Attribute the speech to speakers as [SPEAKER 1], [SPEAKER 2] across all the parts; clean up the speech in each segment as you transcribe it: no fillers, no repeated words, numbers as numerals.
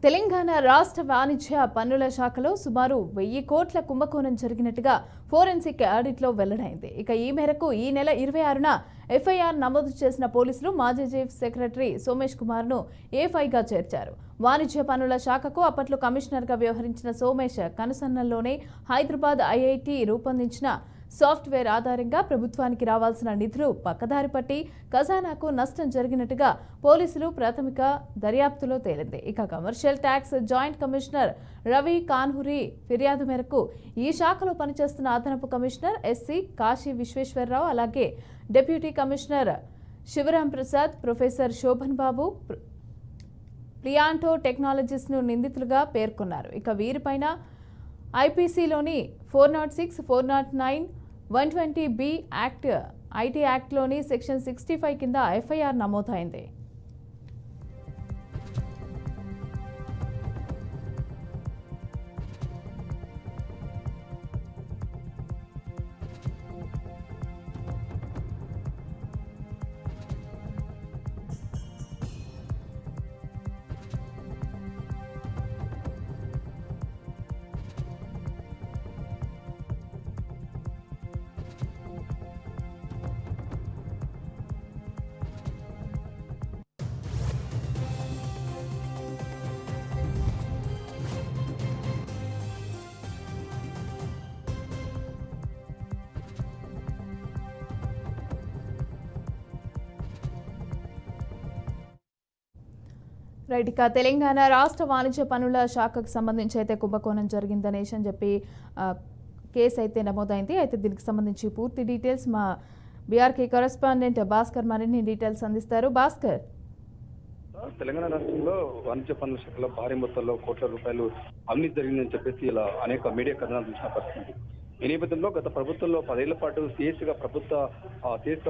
[SPEAKER 1] తెలంగాణ రాష్ట్ర వాణిజ్య పన్నుల శాఖలో సుమారు 1000 కోట్ల కుంభకోణం జరిగినట్టుగా ఫోరెన్సిక్ ఆడిట్లో వెల్లడైంది. ఇక ఈ మేరకు ఈ నెల 26న ఎఫ్ఐఆర్ నమోదు చేసిన పోలీసులు మాజీ చీఫ్ సెక్రటరీ సోమేష్ కుమార్ను A5గా చేర్చారు. వాణిజ్య పన్నుల శాఖకు అప్పట్లో కమిషనర్గా వ్యవహరించిన సోమేష్ కనుసన్నల్లోనే హైదరాబాద్ ఐఐటి రూపొందించిన సాఫ్ట్వేర్ ఆధారంగా ప్రభుత్వానికి రావాల్సిన నిధులు పక్కదారి పట్టి ఖజానాకు నష్టం జరిగినట్టుగా పోలీసులు ప్రాథమిక దర్యాప్తులో తేలింది. ఇక commercial tax joint commissioner Ravi Kanhuri ఫిర్యాదు మేరకు ఈ శాఖలో పనిచేస్తున్న అదనపు కమిషనర్ ఎస్సీ కాశీ విశ్వేశ్వరరావు, అలాగే deputy commissioner Sivaram Prasad, professor Sobhan Babu, Priyanto టెక్నాలజీస్ను నిందితులుగా పేర్కొన్నారు. ఇక వీరిపైన ఐపీసీలోని 406, 409, 120B యాక్ట్, ఐటీ యాక్ట్లోని సెక్షన్ 65 కింద ఎఫ్ఐఆర్ నమోదైంది. రైట్, ఇక తెలంగాణ రాష్ట్ర వాణిజ్య పన్నుల శాఖకు సంబంధించి అయితే కుంభకోణం జరిగిందనేసి అని చెప్పి కేసు అయితే నమోదైంది. అయితే దీనికి సంబంధించి పూర్తి డీటెయిల్స్ మా బీఆర్కే కరెస్పాండెంట్ భాస్కర్ మరిన్ని డీటెయిల్స్ అందిస్తారు. భాస్కర్,
[SPEAKER 2] తెలంగాణ రాష్ట్రంలో వాణిజ్య పన్నుల శాఖలో భారీ మొత్తంలో కోట్ల రూపాయలు అవినీతి జరిగిందని చెప్పేసి ఇలా అనేక మీడియా కథనాలు చూసిన పరిస్థితి. ఈ నేపథ్యంలో గత ప్రభుత్వంలో 10 ఏళ్ల పాటు సిఎస్గా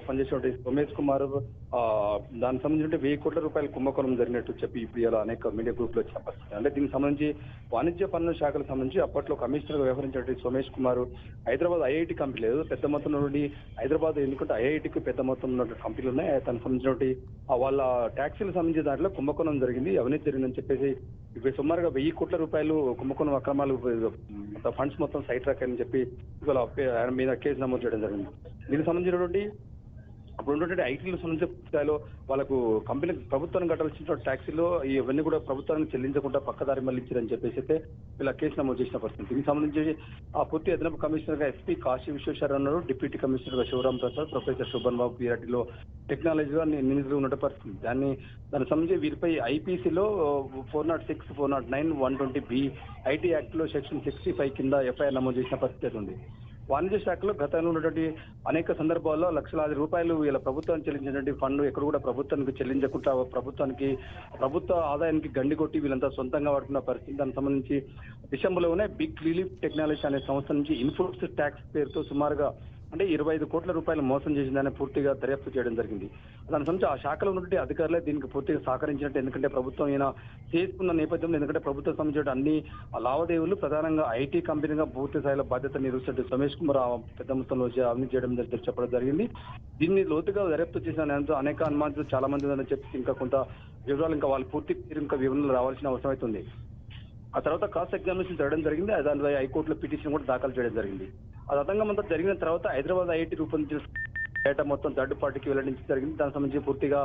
[SPEAKER 2] పనిచేసినటువంటి సోమేష్ కుమార్ దానికి సంబంధించి 1000 కోట్ల రూపాయల కుంభకోణం జరిగినట్టు చెప్పి ఇప్పుడు ఇలా అనేక మీడియా గ్రూప్లో వచ్చిన పరిస్థితి. అంటే దీనికి సంబంధించి వాణిజ్య పన్నుల శాఖలకు సంబంధించి అప్పట్లో కమిషనర్గా వ్యవహరించినటువంటి సోమేష్ కుమార్ హైదరాబాద్ ఐఐటి కంపెనీ లేదు, పెద్ద మొత్తం నుండి హైదరాబాద్ ఎందుకంటే ఐఐటికి పెద్ద మొత్తం ఉన్నటువంటి కంపెనీలు ఉన్నాయి. దానికి సంబంధించినటువంటి వాళ్ళ ట్యాక్సీలకు సంబంధించిన దాంట్లో కుంభకోణం జరిగింది, అవినీతి జరిగిందని చెప్పేసి ఇప్పుడు సుమారుగా 1000 కోట్ల రూపాయలు కుంభకోణం అక్రమాలు ఫండ్స్ మొత్తం సైట్ రాక్ అని చెప్పి ఇవాళ ఆయన మీద కేసు నమోదు చేయడం జరిగింది. దీనికి సంబంధించినటువంటి అప్పుడు ఉన్నటువంటి ఐటీలకు సంబంధించిన స్థాయిలో వాళ్ళకు కంపెనీ ప్రభుత్వానికి కట్టాల్సిన ట్యాక్సీలో ఇవన్నీ కూడా ప్రభుత్వానికి చెల్లించకుండా పక్కదారి మళ్ళించారని చెప్పేసి అయితే ఇలా కేసు నమోదు చేసిన పరిస్థితి. దీనికి సంబంధించి ఆ పూర్తి అదనపు కమిషనర్గా ఎస్పీ కాశీ విశ్వేశ్వరరావు ఉన్నారు, డిప్యూటీ కమిషనర్గా శివరాం ప్రసాద్, ప్రొఫెసర్ శోభన్ బాబు పీఆర్టీలో టెక్నాలజీగా నిందితులు ఉన్న పరిస్థితి. దానికి సంబంధించి వీరిపై ఐపీసీలో 406, 409, 120B ఐటీ యాక్ట్లో సెక్షన్ 65 కింద ఎఫ్ఐఆర్ నమోదు చేసిన పరిస్థితి ఉంది. వాణిజ్య శాఖలో గతంలో ఉన్నటువంటి అనేక సందర్భాల్లో లక్షలాది రూపాయలు ఇలా ప్రభుత్వానికి చెల్లించినటువంటి ఫండ్ ఎక్కడ కూడా ప్రభుత్వానికి చెల్లించకుండా ప్రభుత్వ ఆదాయానికి గండి కొట్టి వీళ్ళంతా సొంతంగా వాడుకున్న పరిస్థితి. దానికి సంబంధించి డిసెంబర్లోనే బిగ్ రిలీఫ్ టెక్నాలజీ అనే సంస్థ నుంచి ఇన్ఫోసిస్ ట్యాక్స్ పేరుతో సుమారుగా అంటే 25 కోట్ల రూపాయలు మోసం చేసిందని పూర్తిగా దర్యాప్తు చేయడం జరిగింది. దాని సంబంధించి ఆ శాఖలో ఉన్నటువంటి అధికారులే దీనికి పూర్తిగా సహకరించినట్టు, ఎందుకంటే ప్రభుత్వం ఈయన చేసుకున్న నేపథ్యంలో ఎందుకంటే ప్రభుత్వం సంబంధించిన అన్ని లావాదేవీలు ప్రధానంగా ఐటీ కంపెనీగా పూర్తి స్థాయిలో బాధ్యత నిర్వహిస్తున్న సోమేష్ కుమార్ పెద్ద మొత్తంలో అవినీతి చేయడం చెప్పడం జరిగింది. దీన్ని లోతుగా దర్యాప్తు చేసిన అనేక అనుమానాలు చాలా మంది ఉందని చెప్పి ఇంకా కొంత వివరాలు ఇంకా వాళ్ళు పూర్తి ఇంకా వివరణలు రావాల్సిన అవసరం అవుతుంది. ఆ తర్వాత క్రాస్ ఎగ్జామినేషన్ జరగడం జరిగింది, దానిపై హైకోర్టులో పిటిషన్ కూడా దాఖలు చేయడం జరిగింది. అది అతంగం అంతా జరిగిన తర్వాత హైదరాబాద్ ఐఐటి రూపొందించిన డేటా మొత్తం థర్డ్ పార్టీకి వెల్లడించడం జరిగింది. దానికి సంబంధించి పూర్తిగా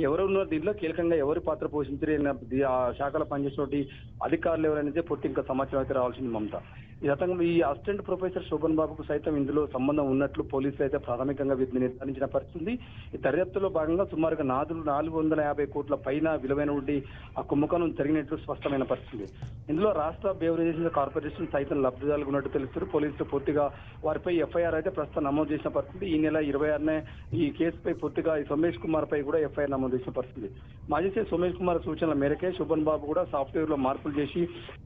[SPEAKER 2] ఎవరు ఉన్నారు దీనిలో కీలకంగా ఎవరు పాత్ర పోషించారు, ఆ శాఖలో పనిచేసినటువంటి అధికారులు ఎవరైనా పూర్తి ఇంకా సమాచారం అయితే రావాల్సింది మమత. ఈ అసిస్టెంట్ ప్రొఫెసర్ శోభన్ బాబుకు సైతం ఇందులో సంబంధం ఉన్నట్లు పోలీసులు అయితే ప్రాథమికంగా వీటిని నిర్ధారించిన పరిస్థితి. ఈ దర్యాప్తులో భాగంగా సుమారుగా 450 కోట్ల పైన విలువైన ఆ కుంభకోణం జరిగినట్లు స్పష్టమైన పరిస్థితి. ఇందులో రాష్ట్ర బేవరేజెస్ కార్పొరేషన్ సైతం లబ్ధిదారులు ఉన్నట్టు తెలుస్తుంది. పోలీసులు పూర్తిగా వారిపై ఎఫ్ఐఆర్ అయితే ప్రస్తుతం నమోదు చేసిన పరిస్థితి. ఈ నెల 26నే ఈ కేసుపై పూర్తిగా ఈ సోమేష్ కుమార్ పై కూడా ఎఫ్ఐఆర్ నమోదు చేసిన పరిస్థితి. మాజీ సోమేష్ కుమార్ సూచనల మేరకే శోభన్ బాబు కూడా సాఫ్ట్వేర్ లో మార్పులు చేసి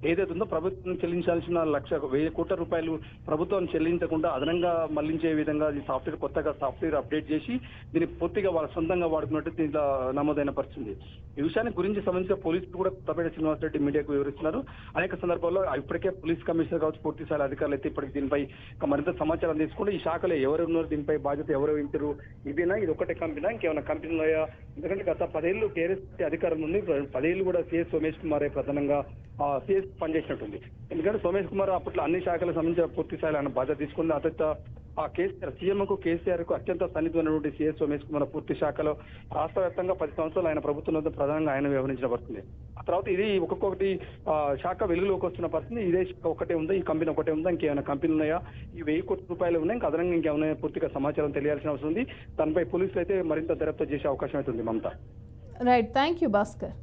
[SPEAKER 2] ఏదైతే ఉందో ప్రభుత్వం చెల్లించాల్సిన 1,00,000 1000 కోట్ల రూపాయలు ప్రభుత్వం చెల్లించకుండా అదనంగా మళ్లించే విధంగా ఈ కొత్తగా సాఫ్ట్వేర్ అప్డేట్ చేసి దీన్ని పూర్తిగా వాళ్ళ సొంతంగా వాడుకున్నట్టు దీంట్లో నమోదైన పరిస్థితి. ఈ విషయానికి గురించి సంబంధించిన పోలీసులు కూడా కొత్తపేట శ్రీనివాసరెడ్డి మీడియాకు వివరిస్తున్నారు. అనేక సందర్భాల్లో ఇప్పటికే పోలీస్ కమిషనర్ కావచ్చు, పూర్తి స్థాయి అధికారులు అయితే ఇప్పటికి దీనిపై మరింత సమాచారం తీసుకుంటే ఈ శాఖలో ఎవరు ఉన్నారు, దీనిపై బాధ్యత ఎవరు వహించారు, ఇదేనా ఇది ఒకటే కంపెనీ ఇంకేమైనా కంపెనీలు ఉన్నాయా? ఎందుకంటే గత 10 ఏళ్ళు టీఆర్ఎస్ అధికారం ఉంది, 10 ఏళ్ళు కూడా సిఎస్ సోమేష్ కుమార్ ప్రధానంగా సిఎస్ పనిచేసినట్టుంది. ఎందుకంటే సోమేష్ కుమార్ అప్పట్లో అన్ని శాఖలకు సంబంధించిన పూర్తి స్థాయిలో ఆయన బాధ్యత తీసుకుంది. అత్యంత సీఎంకు కేసీఆర్ కు అత్యంత సన్నిహితమైనటువంటి సిఎస్ సోమేష్ కుమార్ పూర్తి శాఖలో రాష్ట్ర వ్యాప్తంగా 10 సంవత్సరాలు ఆయన ప్రభుత్వంలో ప్రధానంగా ఆయన వ్యవహరించిన పరిస్థితి. ఆ తర్వాత ఇది ఒక్కొక్కటి శాఖ వెలుగులోకి వస్తున్న పరిస్థితి. ఇదే శాఖ ఒకటే ఉందా, ఈ కంపెనీ ఒకటే ఉందా, ఇంకేమైనా కంపెనీలు ఉన్నాయా, ఈ 1000 కోట్ల రూపాయలు ఉన్నాయి, ఇంకా అదనంగా ఇంకేమైనా పూర్తిగా సమాచారం తెలియాల్సిన అవసరం ఉంది. దానిపై పోలీసులు అయితే మరింత దర్యాప్తు చేసే అవకాశం అయితే ఉంది. Mamata.
[SPEAKER 1] Right, thank you Bhaskar.